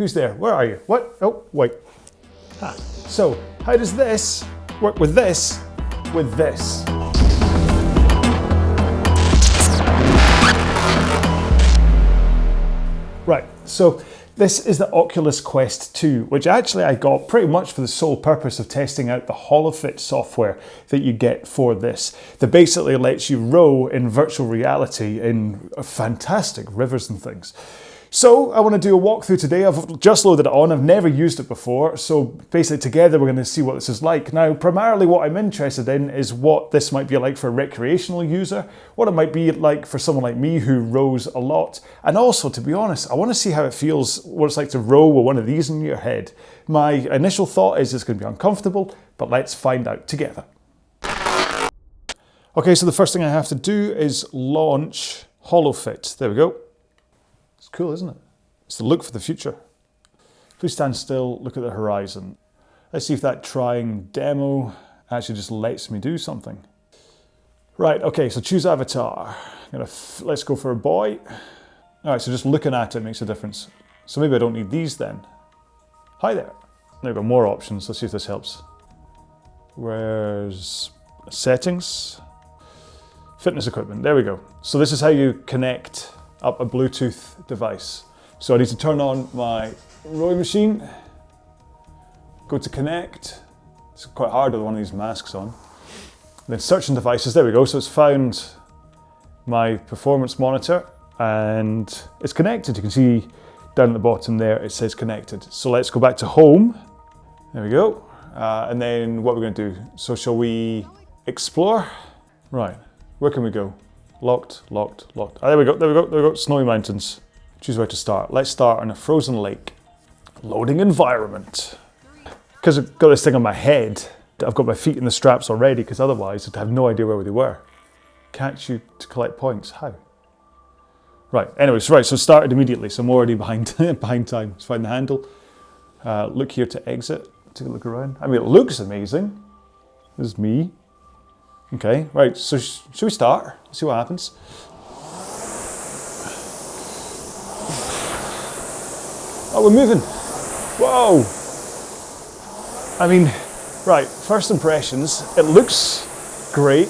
Who's there? Where are you? What? Oh, wait. Ah. So, how does this work with this? With this? Right, so this is the Oculus Quest 2, which actually I got pretty much for the sole purpose of testing out the Holofit software that you get for this, that basically lets you row in virtual reality in fantastic rivers and things. So I want to do a walkthrough today. I've just loaded it on. I've never used it before. So basically together we're going to see what this is like. Now, primarily what I'm interested in is what this might be like for a recreational user, what it might be like for someone like me who rows a lot. And also, to be honest, I want to see how it feels, what it's like to row with one of these in your head. My initial thought is it's going to be uncomfortable, but let's find out together. Okay, so the first thing I have to do is launch Holofit. There we go. It's cool, isn't it? It's the look for the future. Please stand still, look at the horizon. Let's see if that trying demo actually just lets me do something. Right, okay, so choose avatar. Let's go for a boy. All right, so just looking at it makes a difference. So maybe I don't need these then. Hi there. There we go, more options. Let's see if this helps. Where's settings? Fitness equipment, there we go. So this is how you connect up a Bluetooth device. So I need to turn on my rowing machine, go to connect. It's quite hard with one of these masks on. Then search and devices, there we go. So it's found my performance monitor and it's connected. You can see down at the bottom there, it says connected. So let's go back to home. There we go. And then what we're going to do. So shall we explore? Right, where can we go? Locked, locked, locked. Ah, there we go, there we go, there we go. Snowy mountains. Choose where to start. Let's start on a frozen lake. Loading environment. Because I've got this thing on my head, I've got my feet in the straps already, because otherwise I'd have no idea where they were. Catch you to collect points. How? Right, anyways, right, so started immediately, so I'm already behind, behind time. Let's find the handle. Look here to exit. Take a look around. I mean, it looks amazing. This is me. Okay, right, so should we start? See what happens. Oh, we're moving. Whoa. I mean, right, first impressions, it looks great.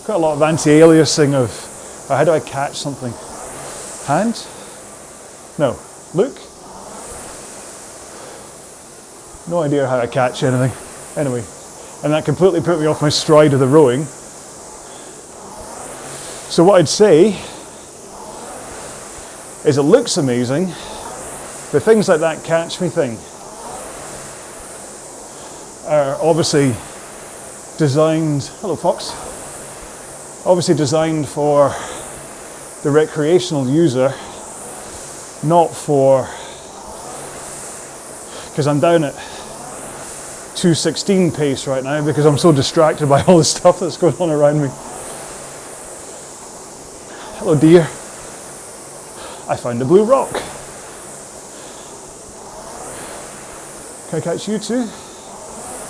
Got a lot of anti-aliasing of, how do I catch something? Hand? No, look. No idea how I catch anything. Anyway. And that completely put me off my stride of the rowing. So what I'd say is it looks amazing, but things like that catch me thing are obviously designed, hello fox, obviously designed for the recreational user, not for, because I'm down at 2:16 pace right now because I'm so distracted by all the stuff that's going on around me. Hello dear. I found a blue rock. Can I catch you too?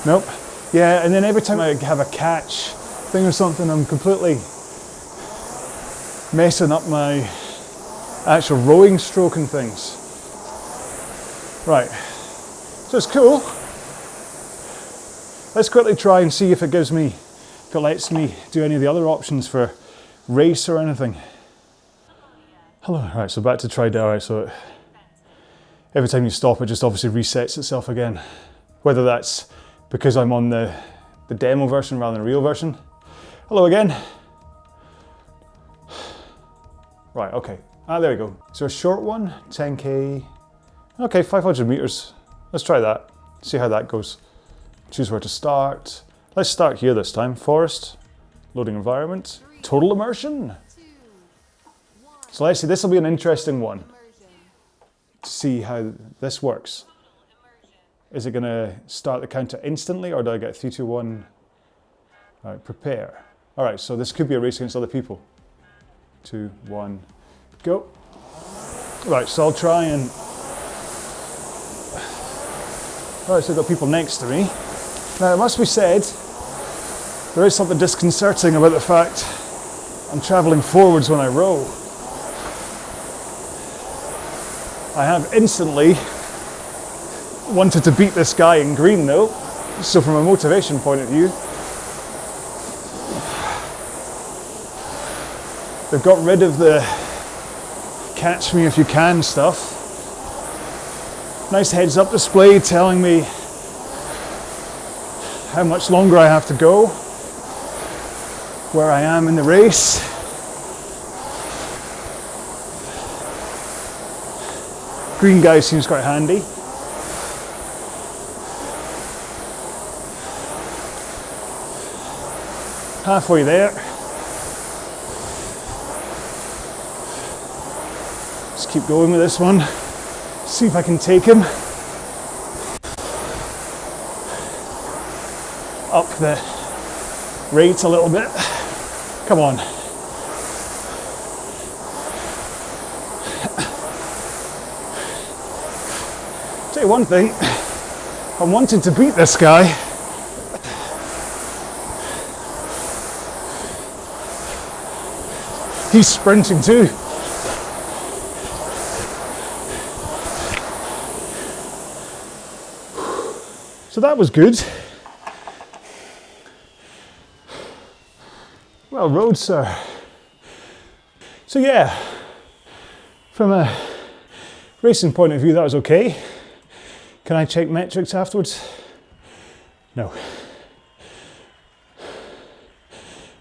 Nope. Yeah, and then every time I have a catch thing or something, I'm completely messing up my actual rowing stroke and things. Right. So it's cool. Let's quickly try and see if it gives me, if it lets me do any of the other options for race or anything. Hello, right, so back to try down. Right, so every time you stop, it just obviously resets itself again. Whether that's because I'm on the demo version rather than the real version. Hello again. Right, okay. Ah, there we go. So a short one, 10K. Okay, 500 meters. Let's try that. See how that goes. Choose where to start. Let's start here this time. Forest, loading environment, total immersion. So let's see, this will be an interesting one. To see how this works. Is it gonna start the counter instantly or do I get 3, 2, 1? All right, prepare. All right, so this could be a race against other people. 2, 1, go. Right, so I'll try and, all right, so I've got people next to me. Now, it must be said, there is something disconcerting about the fact I'm traveling forwards when I row. I have instantly wanted to beat this guy in green though. So from a motivation point of view, they've got rid of the catch me if you can stuff. Nice heads up display telling me how much longer I have to go, where I am in the race. Green guy seems quite handy. Halfway there. Just keep going with this one. See if I can take him up the rate a little bit. Come on. Tell you one thing, I'm wanting to beat this guy. He's sprinting too. So that was good. Well rowed, sir. So yeah, from a racing point of view, that was okay. Can I check metrics afterwards? No.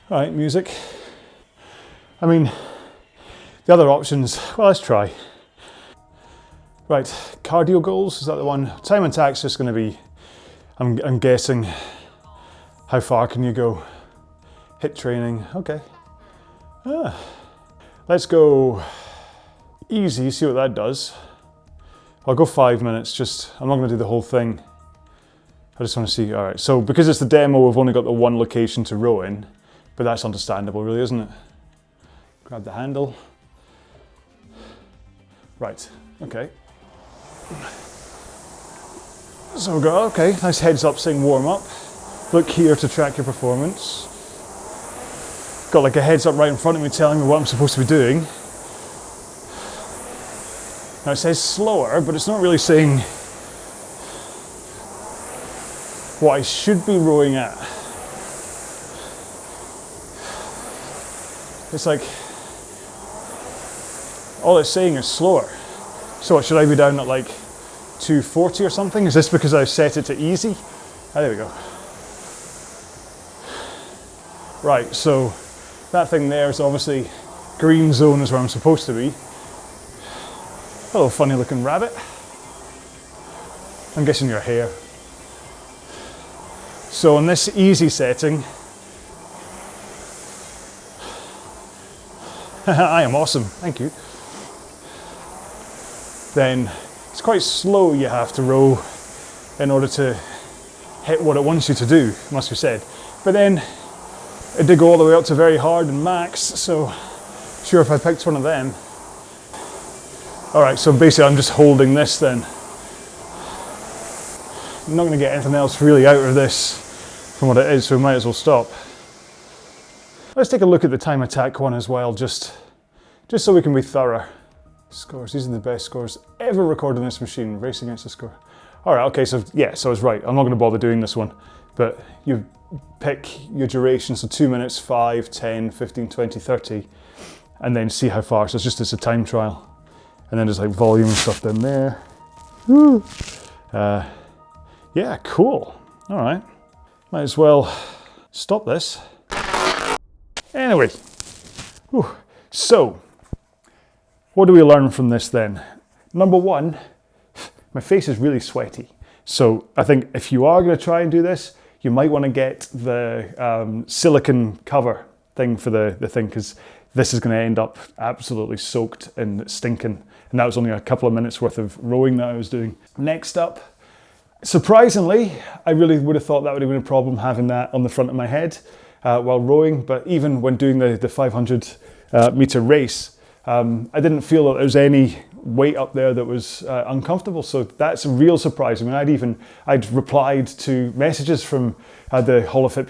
All right, music. I mean, the other options, well, let's try. Right, cardio goals, is that the one? Time attack's just gonna be, I'm guessing, how far can you go? Hit training, okay. Let's go easy, see what that does. I'll go 5 minutes, I'm not gonna do the whole thing. I just wanna see, all right. So because it's the demo, we've only got the one location to row in, but that's understandable really, isn't it? Grab the handle. Right, okay. So we go, okay, nice heads up saying warm up. Look here to track your performance. Got like a heads up right in front of me telling me what I'm supposed to be doing. Now it says slower, but it's not really saying what I should be rowing at. It's like, all it's saying is slower. So what, should I be down at like 240 or something? Is this because I've set it to easy? Oh, there we go. Right, so that thing there is obviously green zone is where I'm supposed to be. Hello, funny looking rabbit. I'm guessing your hair. So on this easy setting, I am awesome, thank you. Then it's quite slow you have to row in order to hit what it wants you to do, must be said. But then it did go all the way up to very hard and max, so sure if I picked one of them. All right, so basically I'm just holding this then. I'm not gonna get anything else really out of this from what it is, so we might as well stop. Let's take a look at the time attack one as well, just so we can be thorough. Scores, these are the best scores ever recorded on this machine, race against the score. All right, okay, so yeah, so I was right. I'm not gonna bother doing this one, but you pick your duration, so 2 minutes, 5, 10, 15, 20, 30, and then see how far. So it's a time trial. And then there's like volume and stuff down there. Woo. Yeah, cool. All right, might as well stop this. Anyway, whew. So what do we learn from this then? Number one, my face is really sweaty. So I think if you are gonna try and do this, you might wanna get the silicone cover thing for the thing, because this is gonna end up absolutely soaked and stinking. And that was only a couple of minutes worth of rowing that I was doing. Next up, surprisingly, I really would have thought that would have been a problem having that on the front of my head while rowing, but even when doing the 500 meter race, I didn't feel that there was any weight up there that was uncomfortable, so that's a real surprise. I mean, I'd replied to messages from the Holofit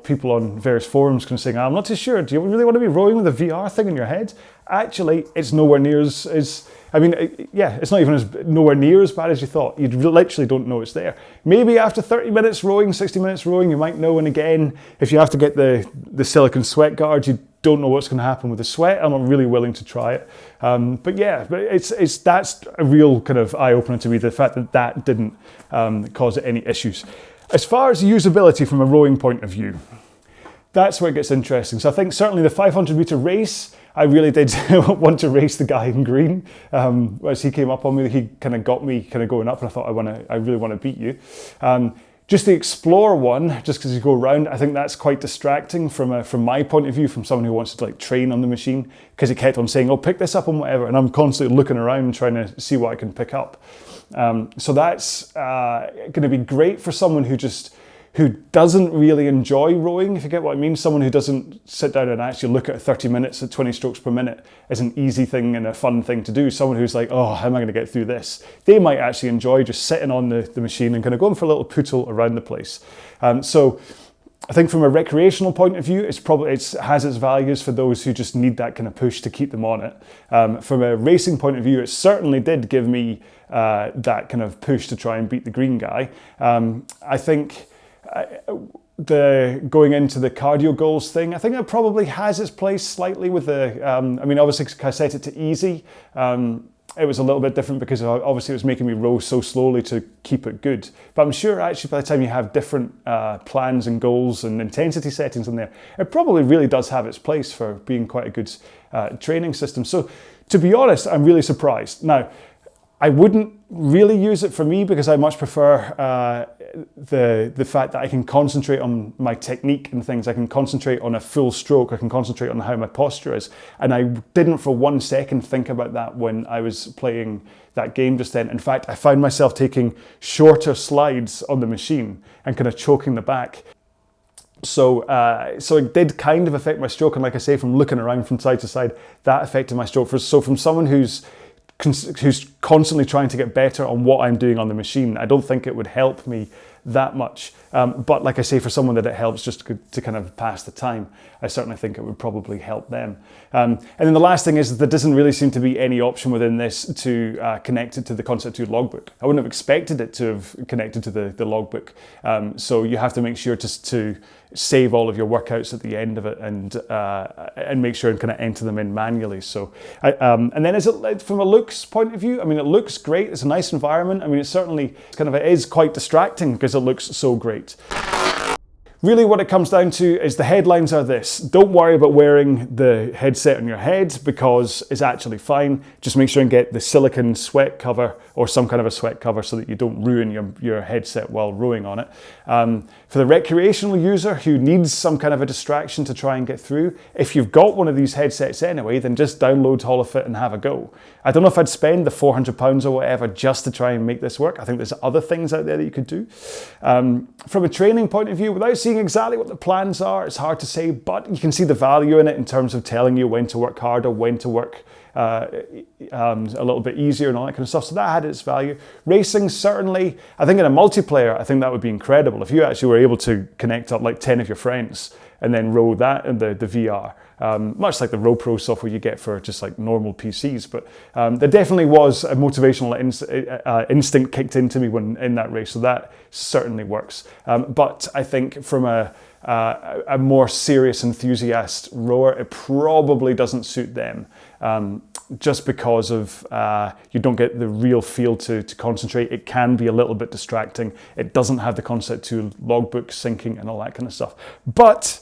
people on various forums kind of saying, I'm not too sure, do you really want to be rowing with a VR thing in your head? Actually, it's nowhere near as I mean, yeah, it's not even nowhere near as bad as you thought. You literally don't know it's there. Maybe after 30 minutes rowing, 60 minutes rowing, you might know. And again, if you have to get the silicone sweat guard, you don't know what's going to happen with the sweat. I'm not really willing to try it. But yeah, that's a real kind of eye-opener to me, the fact that that didn't cause any issues. As far as usability from a rowing point of view, that's where it gets interesting. So I think certainly the 500-meter race, I really did want to race the guy in green. As he came up on me, he kind of got me kind of going up, and I thought, I really want to beat you. Just the Explore one, just because you go around, I think that's quite distracting from my point of view, from someone who wants to like train on the machine, because he kept on saying, oh, pick this up and whatever, and I'm constantly looking around trying to see what I can pick up. So that's going to be great for someone who doesn't really enjoy rowing, if you get what I mean. Someone who doesn't sit down and actually look at 30 minutes at 20 strokes per minute is an easy thing and a fun thing to do. Someone who's like, oh, how am I going to get through this? They might actually enjoy just sitting on the machine and kind of going for a little pootle around the place. So I think from a recreational point of view, it has its values for those who just need that kind of push to keep them on it. From a racing point of view, it certainly did give me that kind of push to try and beat the green guy. I think going into the cardio goals thing, I think it probably has its place slightly with the, I mean, obviously I set it to easy. It was a little bit different because obviously it was making me row so slowly to keep it good. But I'm sure actually by the time you have different plans and goals and intensity settings in there, it probably really does have its place for being quite a good training system. So to be honest, I'm really surprised. Now, I wouldn't really use it for me because I much prefer the fact that I can concentrate on my technique and things. I can concentrate on a full stroke. I can concentrate on how my posture is. And I didn't for 1 second think about that when I was playing that game just then. In fact, I found myself taking shorter slides on the machine and kind of choking the back. So it did kind of affect my stroke. And like I say, from looking around from side to side, that affected my stroke. So from someone who's constantly trying to get better on what I'm doing on the machine, I don't think it would help me that much. But like I say, for someone that it helps just to kind of pass the time, I certainly think it would probably help them. And then the last thing is that there doesn't really seem to be any option within this to connect it to the Concept2 logbook. I wouldn't have expected it to have connected to the logbook. So you have to make sure to save all of your workouts at the end of it and make sure and kind of enter them in manually. So, and then from a looks point of view, I mean, it looks great. It's a nice environment. I mean, it is quite distracting because it looks so great. Really what it comes down to is the headlines are this: don't worry about wearing the headset on your head because it's actually fine. Just make sure and get the silicone sweat cover or some kind of a sweat cover so that you don't ruin your headset while rowing on it. For the recreational user who needs some kind of a distraction to try and get through, if you've got one of these headsets anyway, then just download Holofit and have a go. I don't know if I'd spend the £400 or whatever just to try and make this work. I think there's other things out there that you could do. From a training point of view, without seeing exactly what the plans are, it's hard to say, but you can see the value in it in terms of telling you when to work harder, when to work a little bit easier and all that kind of stuff. So that had its value. Racing, certainly, I think in a multiplayer, I think that would be incredible. If you actually were able to connect up like 10 of your friends and then row that in the VR. Much like the RowPro software you get for just like normal PCs. But there definitely was a motivational instinct kicked into me when in that race. So that certainly works. But I think from a more serious enthusiast rower, it probably doesn't suit them. Just because of you don't get the real feel to concentrate. It can be a little bit distracting. It doesn't have the Concept2 logbook syncing and all that kind of stuff. But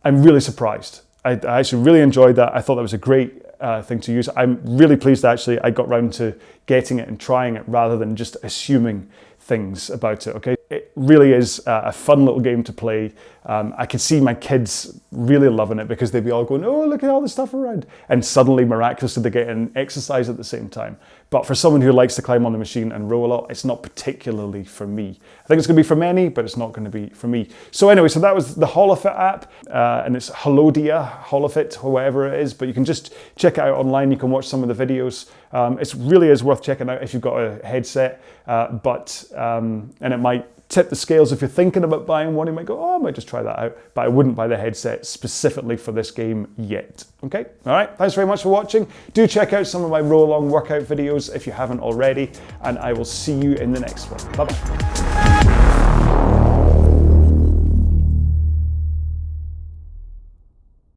I'm really surprised. I actually really enjoyed that. I thought that was a great thing to use. I'm really pleased actually I got round to getting it and trying it rather than just assuming things about it, okay? It really is a fun little game to play. I could see my kids really loving it because they'd be all going, oh, look at all the stuff around. And suddenly, miraculously, they get an exercise at the same time. But for someone who likes to climb on the machine and row a lot, it's not particularly for me. I think it's going to be for many, but it's not going to be for me. So anyway, so that was the Holofit app, and it's Holofit, whatever it is, but you can just check it out online. You can watch some of the videos. It really is worth checking out if you've got a headset, and it might tip the scales if you're thinking about buying one. You might go, oh, I might just try try that out, but I wouldn't buy the headset specifically for this game yet. Okay, all right, thanks very much for watching. Do check out some of my RowAlong workout videos if you haven't already, and I will see you in the next one. Bye-bye.